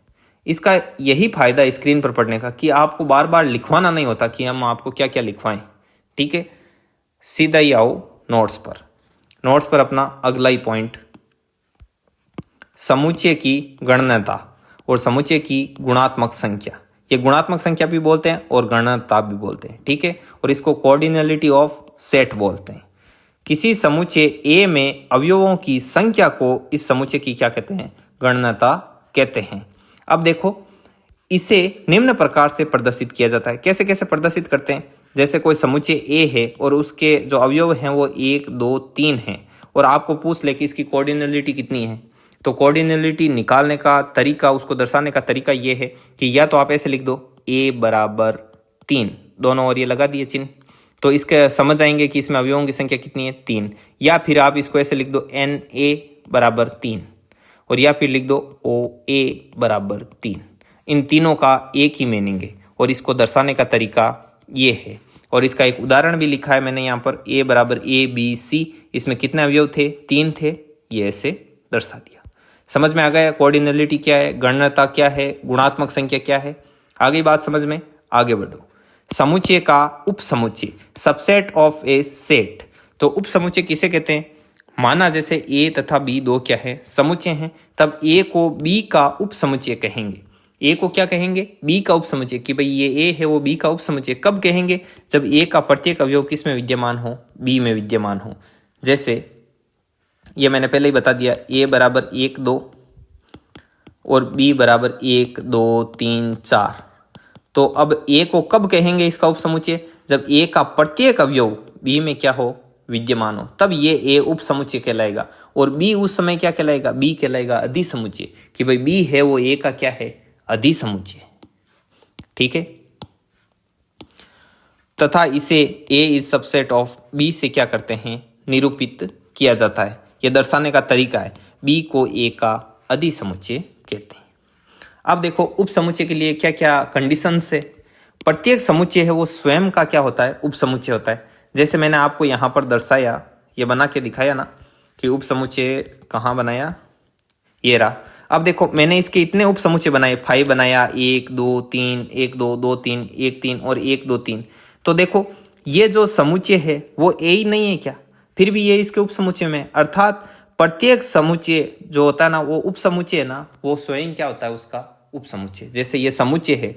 इसका यही फायदा स्क्रीन पर पढ़ने का कि आपको बार बार लिखवाना नहीं होता कि हम आपको क्या क्या लिखवाएं। ठीक है, सीधा ही आओ नोट्स पर। नोट्स पर अपना अगला ही पॉइंट, समुच्चय की गणनता और समुच्चय की गुणात्मक संख्या। ये गुणात्मक संख्या भी बोलते हैं और गणनता भी बोलते हैं। ठीक है, और इसको कोऑर्डिनलिटी ऑफ सेट बोलते हैं। किसी समुच्चय A में अवयवों की संख्या को इस समुच्चय की क्या कहते हैं, गणनता कहते हैं। अब देखो, इसे निम्न प्रकार से प्रदर्शित किया जाता है। कैसे कैसे प्रदर्शित करते हैं, जैसे कोई समुच्चय A है और उसके जो अवयव हैं वो 1 2 3 हैं, और आपको पूछ ले कि इसकी कोऑर्डिनलिटी कितनी है, तो कोऑर्डिनलिटी निकालने का तरीका, उसको दर्शाने का तरीका ये है कि या तो आप ऐसे लिख दो A बराबर 3, दोनों और ये लगा दिए चिन्ह, तो इसके समझ आएंगे कि इसमें अवयवों की संख्या कितनी है, 3। या फिर आप इसको ऐसे लिख दो NA बराबर 3, और या फिर लिख दो OA बराबर 3। इन तीनों का एक ही मीनिंग है और इसको दर्शाने का तरीका ये है। और इसका एक उदाहरण भी लिखा है मैंने यहाँ पर, A बराबर ABC, इसमें कितने अवयव थे, 3 थे, ये ऐसे दर्शा दिया। समझ में आ गया कोऑर्डिनलिटी क्या है, गणनता क्या है, गुणात्मक संख्या क्या है। आगे बात समझ में, आगे बढ़ो। समुच्चय का उपसमुच्चय, सबसेट ऑफ ए सेट। तो उपसमुच्चय किसे कहते हैं, माना जैसे A तथा B दो क्या है, समुच्चय हैं, तब A को B का उपसमुच्चय कहेंगे। A को क्या कहेंगे, B का उपसमुच्चय, कि भाई ये A है वो B का उपसमुच्चय कब कहेंगे, जब A का प्रत्येक अवयव किस में विद्यमान हो, B में विद्यमान हो। जैसे ये मैंने पहले ही बता दिया, A बराबर 1 2 और B बराबर 1 2 3 4। तो अब A को कब कहेंगे इसका उपसमुच्चय, जब A का प्रत्येक अवयव B में क्या हो, विद्यमान हो, तब ये A उपसमुच्चय कहलाएगा। और B उस समय क्या कहलाएगा, B कहलाएगा अधिसमुच्चय, कि भाई B है वो A का क्या है, अधिसमुच्चय। ठीक है, तथा इसे A is subset of B से क्या करते हैं, निरूपित किया जाता है। यह दर्शाने का तरीका है, B को A का अधिसमुच्चय कहते हैं। अब देखो, उपसमुच्चय के लिए क्या क्या कंडीशंस है। प्रत्येक समुच्चय है वो स्वयं का क्या होता है, उपसमुच्चय होता है। जैसे मैंने आपको यहाँ पर दर्शाया, ये बना के दिखाया ना कि उपसमुच्चय कहाँ बनाया, ये रहा। अब देखो, मैंने इसके इतने उपसमुच्चय बनाए, 5 बनाया, 1 2 3 1 2 2 3 1 3 और 1 2 3। तो देखो, ये जो समुच्चय है वो A ही नहीं है क्या, फिर भी ये इसके उपसमुच्चय में, अर्थात प्रत्येक समुच्चय जो होता है ना, वो उपसमुच्चय है ना, वो स्वयं क्या होता है, उसका उपसमुच्चय। जैसे ये समुच्चय है,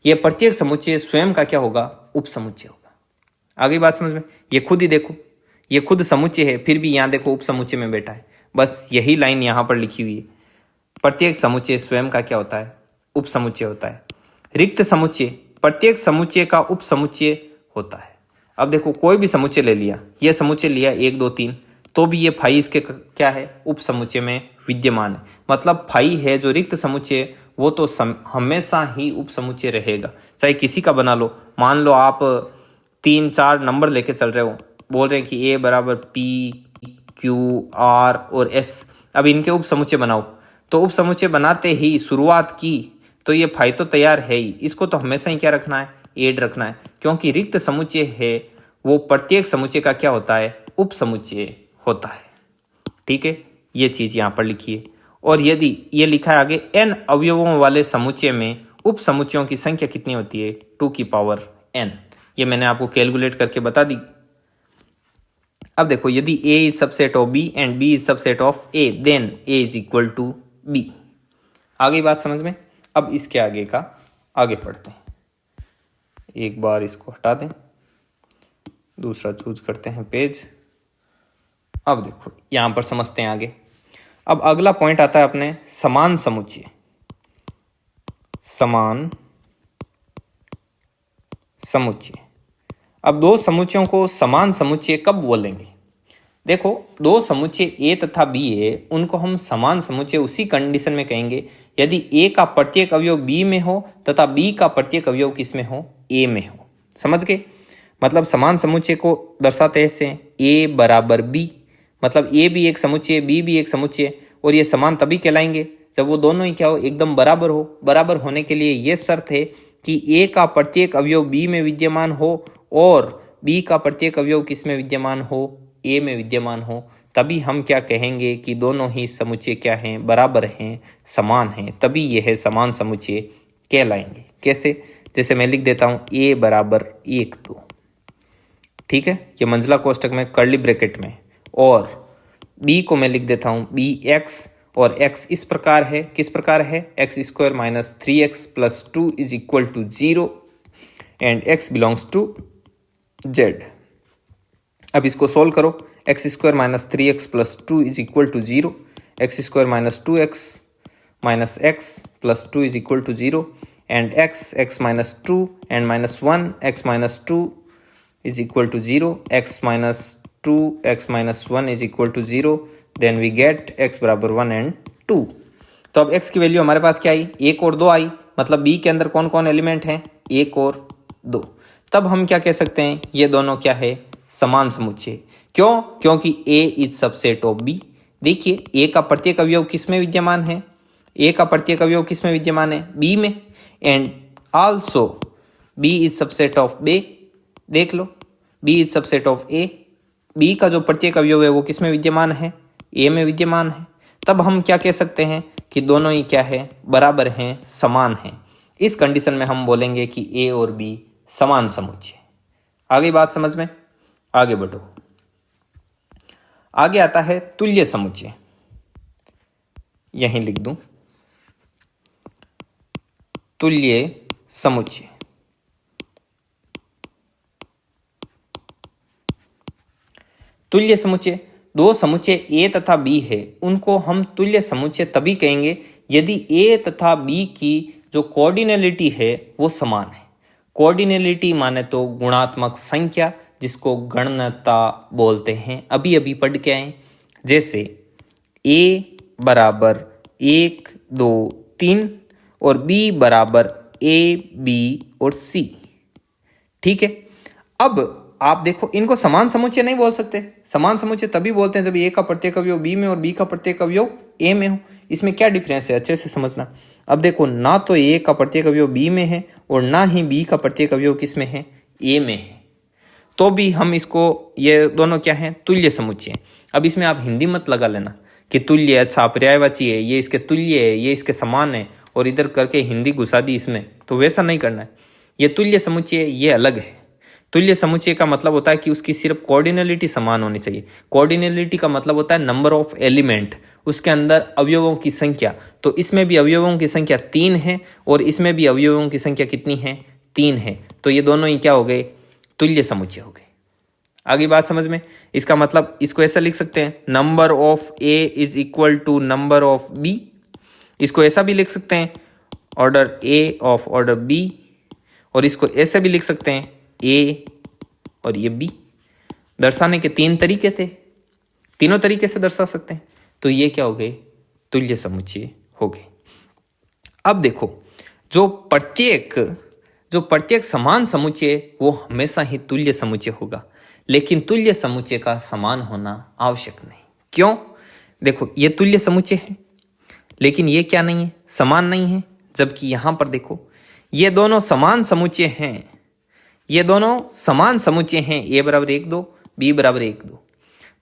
ये प्रत्येक समुच्चय स्वयं का क्या होगा, उपसमुच्चय होगा। आगे बात समझ में, ये खुद ही देखो, ये खुद समुच्चय है, फिर भी यहाँ देखो उपसमुच्चय में बैठा है। बस यही लाइन यहाँ पर लिखी हुई है, प्रत्येक समुच्चय स्वयं का क्या होता है, उपसमुच्चय होता है। रिक्त समुच्चय, प्रत्येक समुच्चय का उपसमुच्चय होता है। अब देखो, कोई भी समुच्चय ले लिया, ये समुच्चय लिया 1 2 3, तो भी ये फाई इसके क्या है, उपसमुच्चय में विद्यमान है। मतलब फाई है जो रिक्त समुच्चय, वो तो हमेशा ही उपसमुच्चय रहेगा, चाहे किसी का बना लो। मान लो आप 3 4 नंबर लेके चल रहे हो, बोल रहे हैं कि A बराबर P क्यू आर और एस। अब इनके उप समुच्चय बनाओ, तो उप समुच्चय बनाते ही शुरुआत की तो ये फाई तो तैयार है ही, इसको तो हमेशा ही क्या रखना है, एड रखना है, क्योंकि रिक्त समुच्चय है वो प्रत्येक समुच्चय का क्या होता है, उप समुच्चय होता है। ठीक है, ये चीज यहाँ पर लिखिए। और यदि ये लिखा है आगे, n अवयवों वाले समुच्चय में उप समुच्चयों की संख्या कितनी होती है, 2n। ये मैंने आपको कैलकुलेट करके बता दी। अब देखो, यदि A is subset of B and B is subset of A, then A is equal to B। आगे बात समझ में। अब इसके आगे का आगे पढ़ते हैं। एक बार इसको हटा दें, दूसरा चूज करते हैं पेज। अब देखो यहां पर समझते हैं आगे। अब अगला पॉइंट आता है अपने समान समुच्चय। समान समुच्चय। अब दो समुच्चयों को समान समुच्चय कब बोलेंगे? देखो, दो समुच्चय A तथा B है, उनको हम समान समुच्चय उसी कंडीशन में कहेंगे यदि A का प्रत्येक अवयव B में हो तथा B का प्रत्येक अवयव किस में हो, A में हो। समझ गए? मतलब समान समुच्चय को दर्शाते हैं A बराबर B, मतलब A भी एक समुच्चय, B भी एक समुच्चय, और ये समान तभी कहलाएंगे जब वो दोनों ही क्या हो, एकदम बराबर हो। बराबर होने के लिए ये शर्त है कि A का प्रत्येक अवयव B में विद्यमान हो और B का प्रत्येक अवयव किस में विद्यमान हो, A में विद्यमान हो। तभी हम क्या कहेंगे कि दोनों ही समुच्चय क्या हैं, बराबर हैं, समान हैं, तभी यह समान समुच्चय कहलाएंगे। कैसे? जैसे मैं लिख देता हूं A बराबर 1 2। ठीक है, ये मंजिला कोष्टक में कर्ली ब्रैकेट में, और B को मैं लिख देता हूं BX, और X इस प्रकार है, किस प्रकार है, x² minus 3x plus 2 is equal to 0 and x belongs to Z। अब इसको सोल्व करो। x² minus 3x plus 2 is equal to 0, x² minus 2x minus x plus 2 is equal to 0 and x minus 2 and minus 1 x minus 2 is equal to 0, x minus 2 x minus 1 is equal to 0, then we get x बराबर 1 and 2। तो अब x की value हमारे पास क्या आई, 1 और 2 आई, मतलब B के अंदर कौन कौन एलिमेंट हैं, 1 और 2। तब हम क्या कह सकते हैं, ये दोनों क्या है, समान समुच्चय। क्यों? क्योंकि A is subset of B। देखिए, A का प्रत्येक अवयव किस में विद्यमान है, A का प्रत्येक अवयव किस में विद्यमान है, B में, and also B is subset of B। देख लो, B is subset of A। B का जो प्रत्येक अवयव है वो किस में विद्यमान है, A में विद्यमान है। तब हम क्या कह सकते हैं कि दोनों ही क्या है, बराबर हैं, समान हैं। इस कंडीशन में हम बोलेंगे कि A और B समान समुच्चय। आगे बात समझ में, आगे बढ़ो। आगे आता है तुल्य समुच्चय। यहीं लिख दूं, तुल्य समुच्चय। तुल्य समुच्चय, दो समुच्चय A तथा B है, उनको हम तुल्य समुच्चय तभी कहेंगे यदि A तथा B की जो कोऑर्डिनलिटी है वो समान है। कोऑर्डिनलिटी माने तो गुणात्मक संख्या, जिसको गणनता बोलते हैं, अभी अभी पढ़ के आए। जैसे A बराबर 1 2 3 और B बराबर A B और C। ठीक है, अब आप देखो, इनको समान समुच्चय नहीं बोल सकते। समान समुच्चय तभी बोलते हैं जब A का प्रत्येक अवयव B में और B का प्रत्येक अवयव A में हो। इसमें क्या डिफरेंस है, अच्छे से समझना। अब देखो, ना तो A का प्रत्येक अवयव B में है और ना ही B का प्रत्येक अवयव किस में है, A में है, तो भी हम इसको, ये दोनों क्या है, तुल्य समुच्चय। अब इसमें आप हिंदी मत लगा लेना कि तुल्य अच्छा पर्यायवाची है, ये इसके तुल्य है, ये इसके समान है, और इधर करके हिंदी घुसा दी इसमें, तो वैसा नहीं करना है। ये तुल्य समुच्चय ये अलग है। तुल्य समुच्चय का मतलब होता है कि उसकी सिर्फ कोऑर्डिनलिटी समान होनी चाहिए। कोऑर्डिनलिटी का मतलब होता है नंबर ऑफ एलिमेंट, उसके अंदर अवयवों की संख्या। तो इसमें भी अवयवों की संख्या 3 है और इसमें भी अवयवों की संख्या कितनी है, 3 है। तो ये दोनों ही क्या हो गए, तुल्य समुच्चय हो गए। आगे बात समझ में। इसका मतलब इसको ऐसा लिख सकते हैं, number of A is equal to number of B। इसको ऐसा भी लिख सकते हैं, order A of order B, और इसको ऐसे भी लिख सकते हैं, A और ये B। दर्शाने के 3 तरीके थे, तीनों तरीके से दर्शा सकते हैं। तो ये क्या हो गए, तुल्य समुच्चय हो गए। अब देखो, जो प्रत्येक समान समुच्चय वो हमेशा ही तुल्य समुच्चय होगा, लेकिन तुल्य समुच्चय का समान होना आवश्यक नहीं। क्यों? देखो ये तुल्य समुच्चय है, लेकिन ये क्या नहीं है, समान नहीं है। जबकि यहां पर देखो ये दोनों समान समुच्चय हैं, ये दोनों समान समुच्चय हैं, a बराबर 1 2 b बराबर 1 2।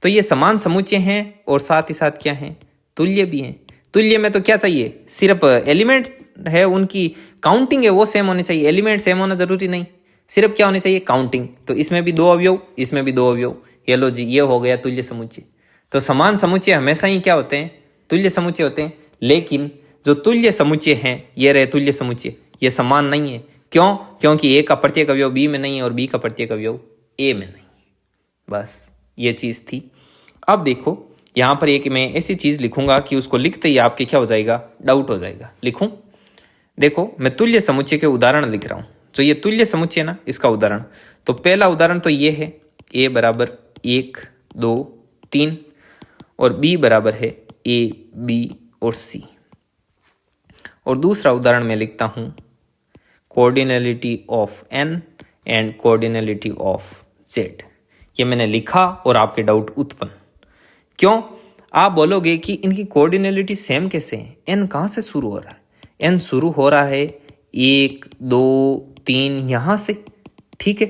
तो ये समान समुच्चय हैं और साथ ही साथ क्या हैं, तुल्य भी हैं। तुल्य में तो क्या चाहिए, सिर्फ एलिमेंट है उनकी काउंटिंग है वो सेम होने चाहिए, एलिमेंट सेम होना जरूरी नहीं, सिर्फ क्या होने चाहिए, काउंटिंग। तो इसमें भी 2 अवयव, इसमें भी 2 अवयव, ये लो जी, ये हो गया तुल्य समुच्चय। तो समान समुच्चय हमेशा ही क्या होते हैं, तुल्य समुच्चय होते हैं। लेकिन जो तुल्य समुच्चय हैं, ये रहे तुल्य समुच्चय, ये समान नहीं है। क्यों? क्योंकि ए का प्रत्येक अवयव बी में नहीं है और बी का प्रत्येक अवयव ए में नहीं। बस ये चीज थी। अब देखो यहां पर एक मैं ऐसी चीज लिखूंगा कि उसको लिखते ही आपके क्या हो जाएगा, डाउट हो जाएगा। लिखूं, देखो मैं तुल्य समुच्चय के उदाहरण लिख रहा हूं। जो ये तुल्य समुच्चय ना, इसका उदाहरण, तो पहला उदाहरण तो ये है a बराबर 1 2 3 और b बराबर है a b और c। और दूसरा उदाहरण मैं लिखता हूं cardinality of n and cardinality of z। ये मैंने लिखा और आपके डाउट उत्पन्न क्यों? आप बोलोगे कि इनकी कोऑर्डिनलिटी सेम कैसे है, n कहां से शुरू हो रहा है, n शुरू हो रहा है 1 2 3 यहां से, ठीक है।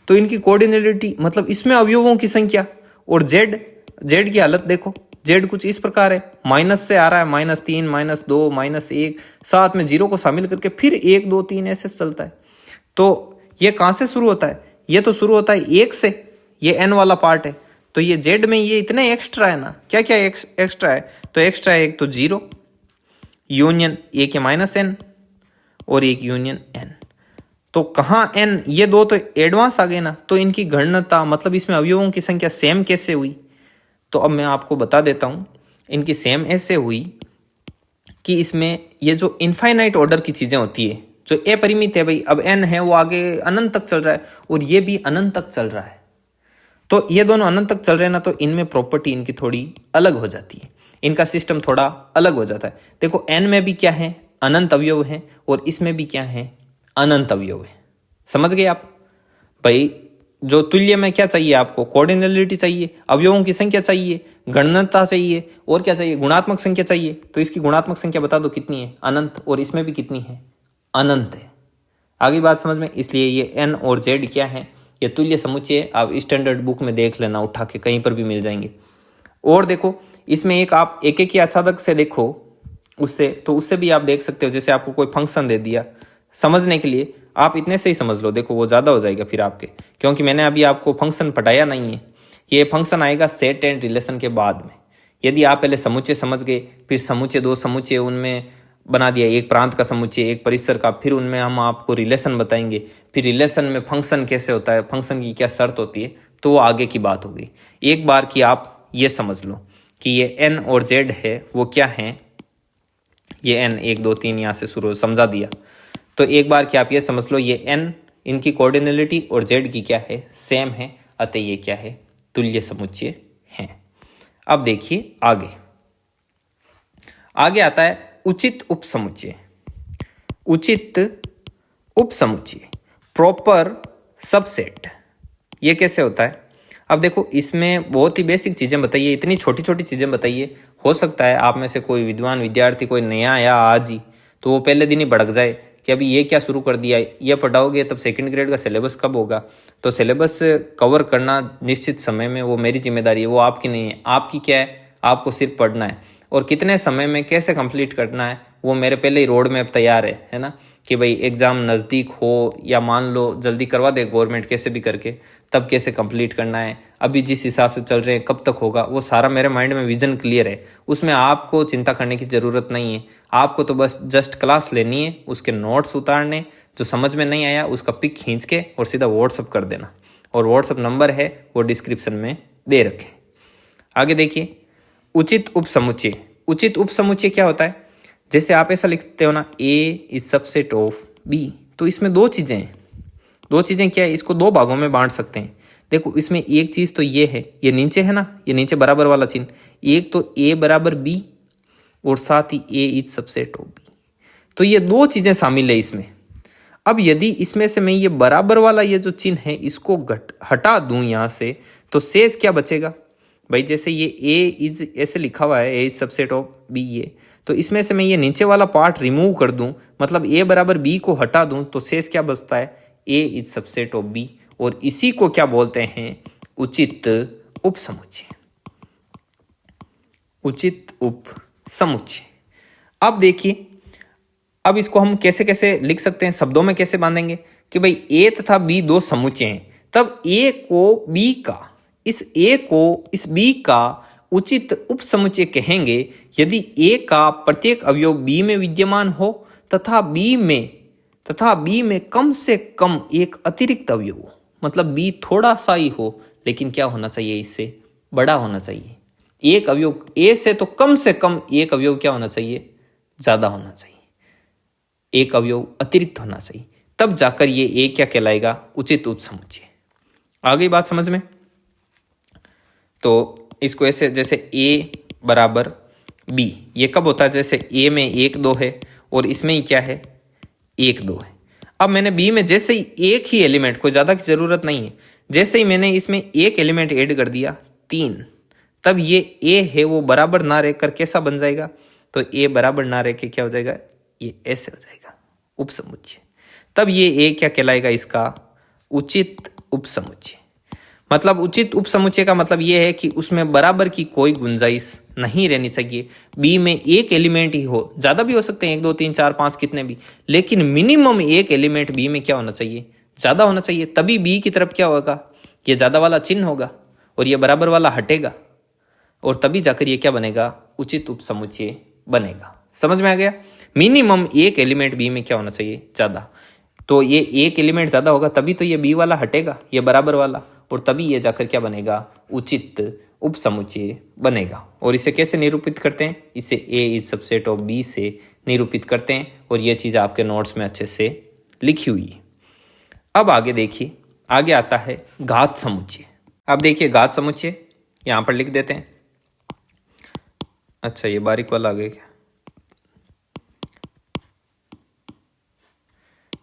तो इनकी कोऑर्डिनलिटी मतलब इसमें अवयवों की संख्या, और z की हालत देखो, z कुछ इस प्रकार है, माइनस से आ रहा है, -3 -2 -1, साथ में 0 को शामिल करके फिर 1 2 3 ऐसे चलता है। तो ये कहां से शुरू होता है, ये तो शुरू होता है 1 से, ये n वाला पार्ट है। तो ये z में ये इतने एक्स्ट्रा है ना, क्या क्या एक्स्ट्रा है, तो एक्स्ट्रा है एक तो 0 यूनियन एक है -n और एक यूनियन n। तो कहाँ n, ये दो तो एडवांस आ गए ना, तो इनकी गणना मतलब इसमें अवयवों की संख्या सेम कैसे हुई, तो अब मैं आपको बता देता हूं। इनकी सेम ऐसे हुई कि इसमें ये जो इनफाइनाइट ऑर्डर की चीजें होती है, जो अपरिमित है भाई, अब n है वो आगे अनंत तक चल रहा है और ये भी अनंत तक चल रहा है, तो ये दोनों अनंत तक चल रहे हैं ना, तो इनमें प्रॉपर्टी इनकी थोड़ी अलग हो जाती है, इनका सिस्टम थोड़ा अलग हो जाता है। देखो n में भी क्या है, अनंत अवयव है, और इसमें भी क्या है, अनंत अवयव है। समझ गए आप भाई? जो तुल्य में क्या चाहिए आपको, कोऑर्डिनलिटी चाहिए, अवयवों की संख्या चाहिए, गणनता चाहिए, और क्या चाहिए, गुणात्मक संख्या चाहिए। तो इसकी गुणात्मक संख्या बता दो कितनी है, अनंत, और इसमें भी कितनी है, अनंत है। आगे बात समझ में, इसलिए ये n और z क्या है, ये तुल्य समुच्चय। आप स्टैंडर्ड बुक में देख लेना, उठा के कहीं पर भी मिल जाएंगे। और देखो इसमें एक आप एक एक आच्छादक से देखो, उससे तो उससे भी आप देख सकते हो। जैसे आपको कोई फंक्शन दे दिया, समझने के लिए आप इतने से ही समझ लो, देखो वो ज़्यादा हो जाएगा फिर आपके, क्योंकि मैंने अभी आपको फंक्शन पढ़ाया नहीं है। ये फंक्शन आएगा सेट एंड रिलेशन के बाद में। यदि आप पहले समुच्चय समझ गए, फिर समुच्चय 2 समुच्चय उनमें बना दिया, एक प्रांत का समुच्चय, एक परिसर का, फिर उनमें हम आपको रिलेशन बताएंगे, फिर रिलेशन में फंक्शन कैसे होता है, फंक्शन की क्या शर्त होती है, तो वो आगे की बात होगी। एक बार की आप ये समझ लो कि ये n और z है वो क्या है, ये n 1 2 3 यहाँ से शुरू समझा दिया। तो एक बार कि आप ये समझ लो, ये n इनकी कोऑर्डिनलिटी और z की क्या है, सेम है, अतः ये क्या है, तुल्य समुच्चय है। अब देखिए आगे आता है उचित उपसमुच्चय। उचित उपसमुच्चय, प्रॉपर सबसेट, ये कैसे होता है? अब देखो इसमें बहुत ही बेसिक चीजें बताइए, इतनी छोटी छोटी चीजें बताइए। हो सकता है आप में से कोई विद्वान विद्यार्थी कोई नया आया आज ही, तो वो पहले दिन ही भड़क जाए कि अभी ये क्या शुरू कर दिया, ये पढ़ाओगे तब सेकंड ग्रेड का सिलेबस कब होगा। तो सिलेबस कवर करना निश्चित समय में वो मेरी जिम्मेदारी है, वो आपकी नहीं है। आपकी क्या है, आपको सिर्फ पढ़ना है, और कितने समय में कैसे कंप्लीट करना है वो मेरे पहले ही रोड मैप तैयार है ना, कि भाई एग्ज़ाम नज़दीक हो या मान लो जल्दी करवा दे गवर्नमेंट कैसे भी करके, तब कैसे कंप्लीट करना है, अभी जिस हिसाब से चल रहे हैं कब तक होगा, वो सारा मेरे माइंड में विजन क्लियर है। उसमें आपको चिंता करने की ज़रूरत नहीं है। आपको तो बस जस्ट क्लास लेनी है, उसके नोट्स उतारने, जो समझ में नहीं आया उसका पिक खींच के और सीधा व्हाट्सअप कर देना, और व्हाट्सअप नंबर है वो डिस्क्रिप्शन में दे रखें। आगे देखिए उचित उपसमुच्चय। उचित उपसमुच्चय क्या होता है? जैसे आप ऐसा लिखते हो ना, A is subset of B, तो इसमें 2 चीज़ें हैं। 2 चीज़ें क्या है, इसको 2 भागों में बांट सकते हैं। देखो इसमें एक चीज़ तो ये है, ये नीचे है ना, ये नीचे बराबर वाला चिन्ह, एक तो A बराबर B और साथ ही A is subset of B, तो ये 2 चीज़ें शामिल है इसमें। अब यदि इसमें से मैं ये बराबर वाला ये जो चिन्ह है इसको हटा दूं यहाँ से, तो शेष क्या बचेगा, भाई जैसे ये ए इज ऐसे लिखा हुआ है, ए इज सबसेट ऑफ बी, ये तो इसमें से मैं ये नीचे वाला पार्ट रिमूव कर दूं, मतलब ए बराबर बी को हटा दूं, तो शेष क्या बचता है, ए इज सबसेट ऑफ बी, और इसी को क्या बोलते हैं, उचित उपसमुच्चय। उचित उपसमुच्चय। अब देखिए, अब इसको हम कैसे कैसे लिख सकते हैं, शब्दों में कैसे बांधेंगे कि भाई ए तथा बी दो समुच्चय हैं, तब ए को बी का, इस ए को इस बी का उचित उपसमुच्चय कहेंगे यदि ए का प्रत्येक अवयव बी में विद्यमान हो तथा बी में कम से कम एक अतिरिक्त अवयव हो, मतलब बी थोड़ा सा ही हो लेकिन क्या होना चाहिए, इससे बड़ा होना चाहिए। एक अवयव ए से तो कम से कम एक अवयव क्या होना चाहिए, ज्यादा होना चाहिए, एक अवयव अतिरिक्त होना चाहिए, तब जाकर ये ए क्या कहलाएगा, उचित उपसमुच्चय। आ गई बात समझ में। तो इसको ऐसे, जैसे ए बराबर बी, ये कब होता है, जैसे ए में 1 2 है और इसमें ही क्या है, 1 2 है। अब मैंने बी में जैसे ही एक ही एलिमेंट, कोई ज्यादा की जरूरत नहीं है, जैसे ही मैंने इसमें एक एलिमेंट ऐड कर दिया 3, तब ये ए है वो बराबर ना रहकर कैसा बन जाएगा, तो ए बराबर ना रह के क्या हो जाएगा, ये ऐसे हो जाएगा उपसमुच्चय। तब ये ए क्या कहलाएगा, इसका उचित उपसमुच्चय। मतलब उचित उपसमुच्चय का मतलब ये है कि उसमें बराबर की कोई गुंजाइश नहीं रहनी चाहिए। बी में एक एलिमेंट ही हो, ज्यादा भी हो सकते हैं 1 2 3 4 5 कितने भी, लेकिन मिनिमम एक एलिमेंट बी में क्या होना चाहिए, ज्यादा होना चाहिए। तभी बी की तरफ क्या होगा, ये ज्यादा वाला चिन्ह होगा और ये बराबर वाला हटेगा, और तभी जाकर ये क्या बनेगा, उचित उपसमुच्चय बनेगा। समझ में आ गया। मिनिमम एक एलिमेंट बी में क्या होना चाहिए, ज्यादा। तो ये एक एलिमेंट ज्यादा होगा तभी तो ये बी वाला हटेगा, ये बराबर वाला, और तभी ये जाकर क्या बनेगा, उचित उपसमुच्चय बनेगा। और इसे कैसे निरूपित करते हैं, इसे ए इज सबसेट ऑफ बी से निरूपित करते हैं, और ये चीज आपके नोट्स में अच्छे से लिखी हुई है। अब आगे देखिए, आगे आता है घात समुच्चय। अब देखिए घात समुच्चय यहां पर लिख देते हैं। अच्छा, ये बारीक वाला आ गया क्या,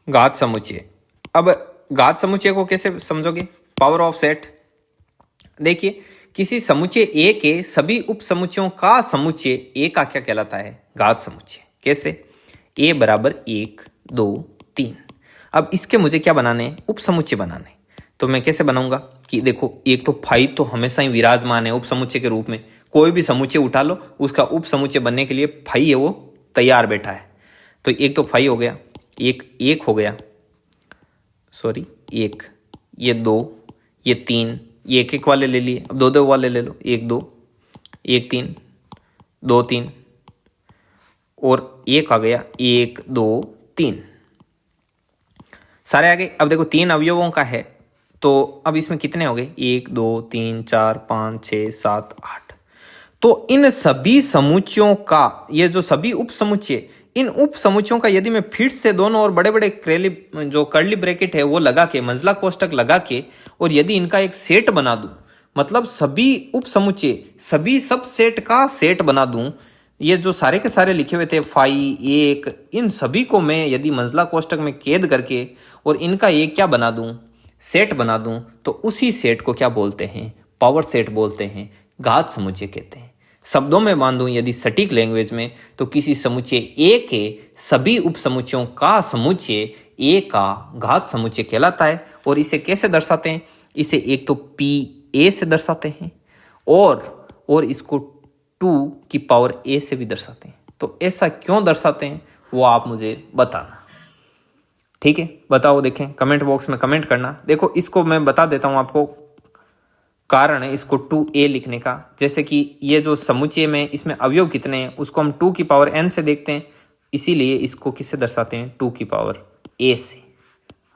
घात समुच्चय। अब घात समुच्चय को कैसे समझोगे, पावर ऑफ सेट। देखिए, किसी समुच्चय ए के सभी उप समुच्चयों का समुच्चय ए का क्या कहलाता है, घात समुच्चय। कैसे, ए बराबर 1 2 3। अब इसके मुझे क्या बनाने हैं, उप समुच्चय बनाने। तो मैं कैसे बनाऊंगा कि देखो, एक तो फाई तो हमेशा ही विराजमान है उप समुच्चय के रूप में, कोई भी समुच्चय उठा लो उसका उप समुच्चय बनने के लिए फाई है वो तैयार बैठा है। तो एक तो फाई हो गया, एक हो गया, सॉरी एक, ये 2, ये 3, ये एक एक वाले ले लिए, अब 2 2 वाले ले लो, 1 2 1 3 2 3, और एक आ गया 1 2 3, सारे आ गए। अब देखो 3 अवयवों का है, तो अब इसमें कितने हो गए, 1 2 3 4 5 6 7 8। तो इन सभी समुच्चयों का, ये जो सभी उप समुच्चय, इन उप समुच्चयों का यदि मैं फिर से दोनों और बड़े बड़े जो कर्ली ब्रैकेट है वो लगा के, मंझला कोष्टक लगा के, और यदि इनका एक सेट बना दूं, मतलब सभी उप समुच्चय, सभी सब सेट का सेट बना दूं, ये जो सारे के सारे लिखे हुए थे फाई एक, इन सभी को मैं यदि मंझला कोष्टक में कैद करके और इनका एक क्या बना दूं, सेट बना दूं, तो उसी सेट को क्या बोलते हैं, पावर सेट बोलते हैं, घात समुच्चय कहते हैं। शब्दों में बांधूं यदि सटीक लैंग्वेज में, तो किसी समुच्चय ए के सभी उप समुच्चयों का समुच्चय ए का घात समुच्चय कहलाता है। और इसे कैसे दर्शाते हैं, इसे एक तो पी ए से दर्शाते हैं, और इसको 2 की पावर ए से भी दर्शाते हैं। तो ऐसा क्यों दर्शाते हैं वो आप मुझे बताना, ठीक है। बताओ, देखें कमेंट बॉक्स में कमेंट करना। देखो, इसको मैं बता देता हूं आपको, कारण है इसको 2a लिखने का। जैसे कि ये जो समुच्चय में इसमें अवयव कितने हैं उसको हम 2 की पावर n से देखते हैं, इसीलिए इसको किससे दर्शाते हैं, 2 की पावर a से।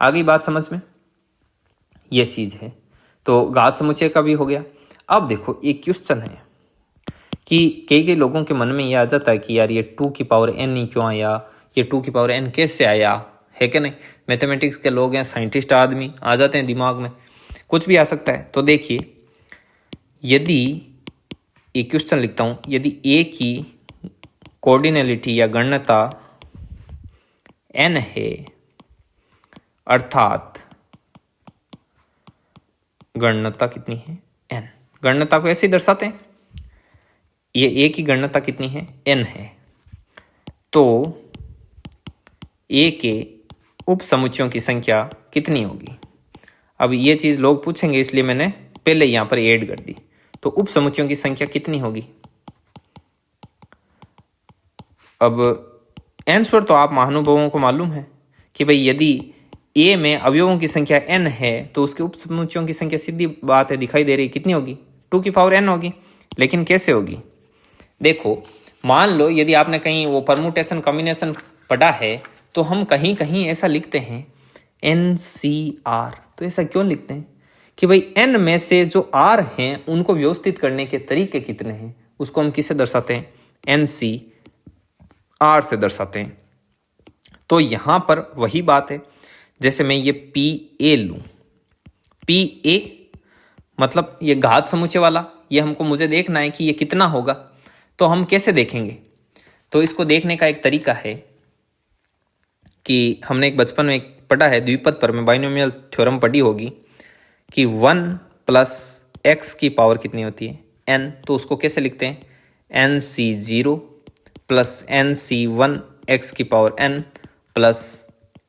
आ गई बात समझ में, ये चीज है। तो घात समुच्चय का भी हो गया। अब देखो, एक क्वेश्चन है कि कई लोगों के मन में ये आ जाता है कि यार ये 2 की पावर n ही क्यों आया, ये 2 की पावर n कैसे आया, है कि नहीं। मैथमेटिक्स के लोग हैं, साइंटिस्ट आदमी आ जाते हैं, दिमाग में कुछ भी आ सकता है। तो देखिए, यदि एक क्वेश्चन लिखता हूं, यदि a की कोऑर्डिनलिटी या गणना n है, अर्थात गणना कितनी है, n, गणना को ऐसे ही दर्शाते हैं। ये ए की गणना कितनी है, n है, तो ए के उप समुच्चयों की संख्या कितनी होगी। अब ये चीज लोग पूछेंगे, इसलिए मैंने पहले यहां पर ऐड कर दी। तो उप समुच्चयों की संख्या कितनी होगी। अब आंसर तो आप महानुभावों को मालूम है कि भाई यदि ए में अवयवों की संख्या n है तो उसके उप समुच्चयों की संख्या सीधी बात है दिखाई दे रही, कितनी होगी, 2 की पावर n होगी। लेकिन कैसे होगी, देखो मान लो यदि आपने कहीं वो परमुटेशन कॉम्बिनेशन पढ़ा है तो हम कहीं कहीं ऐसा लिखते हैं NCR। तो ऐसा क्यों लिखते हैं कि भाई n में से जो r हैं उनको व्यवस्थित करने के तरीके कितने हैं, उसको हम किससे दर्शाते हैं, NCR से दर्शाते हैं। तो यहां पर वही बात है, जैसे मैं ये PA लूं, PA मतलब ये घात समुच्चय वाला, ये मुझे देखना है कि ये कितना होगा। तो हम कैसे देखेंगे, तो इसको देखने का एक तरीका है कि हमने एक बचपन में पढ़ा है द्विपद पर में बाइनोमियल थ्योरम पढ़ी होगी कि 1 प्लस x की पावर कितनी होती है, n। तो उसको कैसे लिखते हैं, NC0 प्लस NC1 x की power n plus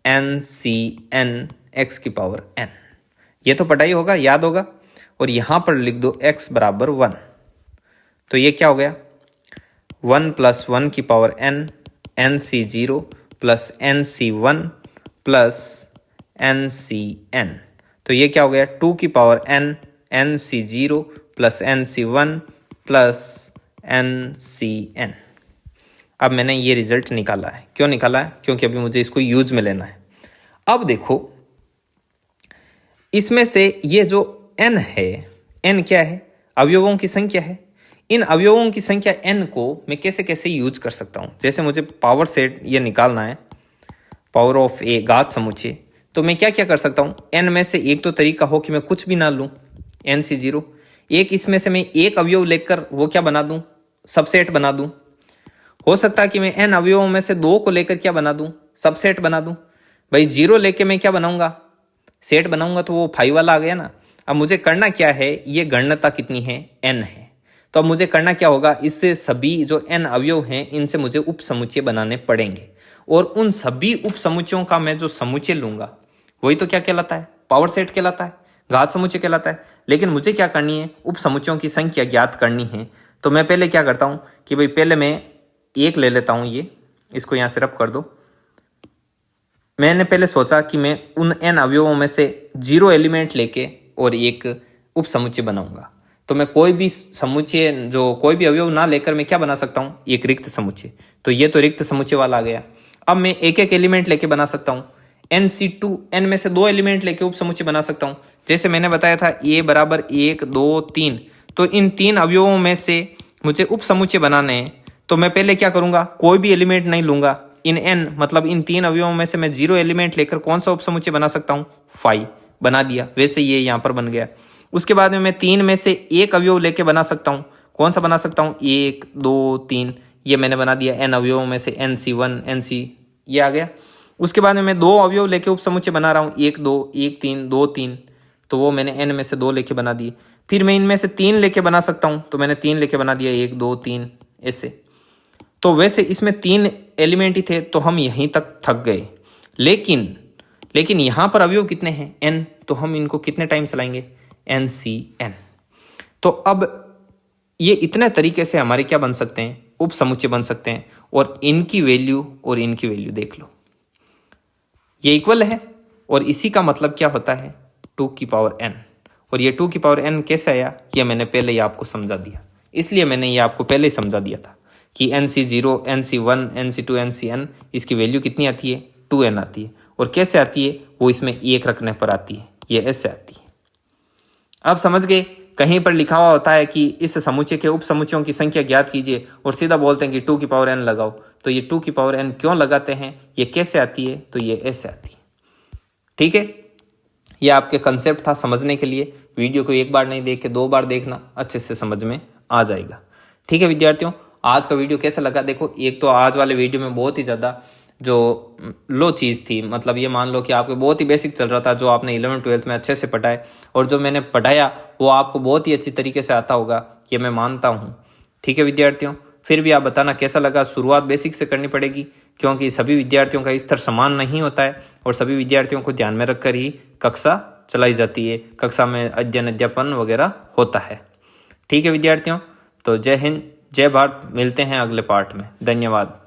NCn x की पावर n। ये तो पढ़ा ही होगा, याद होगा। और यहां पर लिख दो x बराबर 1। तो ये क्या हो गया, 1 प्लस 1 की power n NC0 plus NC1 plus NCn। तो ये क्या हो गया, 2 की power n NC0 plus NC1 plus NCn। अब मैंने ये रिजल्ट निकाला है। क्यों निकाला है, क्योंकि अभी मुझे इसको यूज में लेना है। अब देखो इसमें से ये जो n है, n क्या है, अवयवों की संख्या है। इन अवयवों की संख्या n को मैं कैसे कैसे यूज कर सकता हूं। जैसे मुझे पावर सेट ये निकालना है, पावर ऑफ ए घात समुच्चय, तो मैं क्या क्या कर सकता हूं, n में से एक तो तरीका हो कि मैं कुछ भी ना लूं, NC0। एक इसमें से मैं एक अवयव लेकर वो क्या बना दूं, सबसेट बना दूं। हो सकता है कि मैं n अवयवों में से 2 को लेकर क्या बना दूं, सबसेट बना दूं। भाई 0 लेके मैं क्या बनाऊंगा, सेट बनाऊंगा, तो वो 5 वाला आ गया ना। अब मुझे करना क्या है, ये गणना कितनी है, n है। तो अब मुझे करना क्या होगा, इससे सभी जो n अवयव हैं इनसे मुझे उप समुच्चय बनाने पड़ेंगे। और उन सभी उप समुच्चयों का मैं जो समुच्चय लूंगा वही तो क्या कहलाता है, पावर सेट कहलाता है, घात समुच्चय कहलाता है। लेकिन मुझे क्या करनी है, उप समुच्चयों की संख्या ज्ञात करनी है। तो मैं पहले क्या करता हूं कि भाई पहले मैं एक ले लेता हूं, ये इसको यहां से रब कर दो। मैंने पहले सोचा कि मैं उन n अवयवों में से 0 एलिमेंट लेके और एक उप समुच्चय बनाऊंगा। तो मैं कोई भी समुच्चय, जो कोई भी अवयव ना लेकर मैं क्या बना सकता हूं, एक रिक्त समुच्चय। तो ये तो रिक्त समुच्चय वाला आ गया। अब मैं एक एक एलिमेंट लेके बना सकता हूं। NC2 n में से 2 एलिमेंट लेके उप समुच्चय बना सकता हूं। जैसे मैंने बताया था a बराबर 1 2 3। तो इन 3 अवयवों में से मुझे उप समुच्चय बनाने हैं। तो मैं पहले क्या करूंगा, कोई भी एलिमेंट नहीं लूंगा। इन n मतलब इन 3 अवयवों में से मैं 0 एलिमेंट लेकर कौन सा उप समुच्चय बना सकता हूं, 5 बना दिया। वैसे ये यहां पर बन गया। उसके बाद में मैं 3 में से एक अवयव लेके बना सकता हूं। कौन सा बना सकता हूं, 1 2 3। ये मैंने बना दिया। n अवयवों में से NC1 NC ये आ गया। उसके बाद में मैं 2 अवयव लेके उप समुच्चय बना रहा हूं, 1 2 1 3 2 3। तो वो मैंने n में से 2 लेके बना दिए। फिर मैं इनमें से 3 लेके बना सकता हूं। तो मैंने 3 लेके बना दिया, 1 2 3 ऐसे। तो वैसे इसमें 3 एलिमेंट ही थे, तो हम यहीं तक थक गए। लेकिन यहां पर अवयव कितने हैं, n। तो हम इनको कितने टाइम चलाएंगे, NCn। तो अब ये इतने तरीके से हमारे क्या बन सकते हैं, उप समुच्चय बन सकते हैं। और इनकी वैल्यू और इनकी वैल्यू देख लो, ये इक्वल है। और इसी का मतलब क्या होता है, 2 की पावर n। और ये 2 की पावर n कैसे आया, ये मैंने पहले ही आपको समझा दिया। इसलिए मैंने ये आपको पहले ही समझा दिया था कि NC0 NC1 NC2 NCn इसकी वैल्यू कितनी आती है, 2n आती है। और कैसे आती है, वो इसमें 1 रखने पर आती है, ये ऐसे आती है। अब समझ गए, कहीं पर लिखा हुआ होता है कि इस समुच्चय के उप समुच्चयों की संख्या ज्ञात कीजिए और सीधा बोलते हैं कि 2 की पावर n लगाओ। तो ये 2 की पावर n क्यों लगाते हैं, ये कैसे आती है, तो ये ऐसे आती है। ठीक है, ये आपके कंसेप्ट था समझने के लिए। वीडियो को एक बार नहीं देख के 2 बार देखना, अच्छे से समझ में आ जाएगा। ठीक है विद्यार्थियों, आज का वीडियो कैसा लगा, देखो एक तो आज वाले वीडियो में बहुत ही ज़्यादा जो लो चीज़ थी, मतलब ये मान लो कि आपको बहुत ही बेसिक चल रहा था, जो आपने 11th-12th में अच्छे से पढ़ाए और जो मैंने पढ़ाया वो आपको बहुत ही अच्छी तरीके से आता होगा, ये मैं मानता हूँ। ठीक है विद्यार्थियों, फिर भी आप बताना कैसा लगा। शुरुआत बेसिक से करनी पड़ेगी क्योंकि सभी विद्यार्थियों का स्तर समान नहीं होता है और सभी विद्यार्थियों को ध्यान में रखकर ही कक्षा चलाई जाती है, कक्षा में अध्ययन वगैरह होता है। ठीक है विद्यार्थियों, तो जय हिंद, जय भारत, मिलते हैं अगले पार्ट में। धन्यवाद।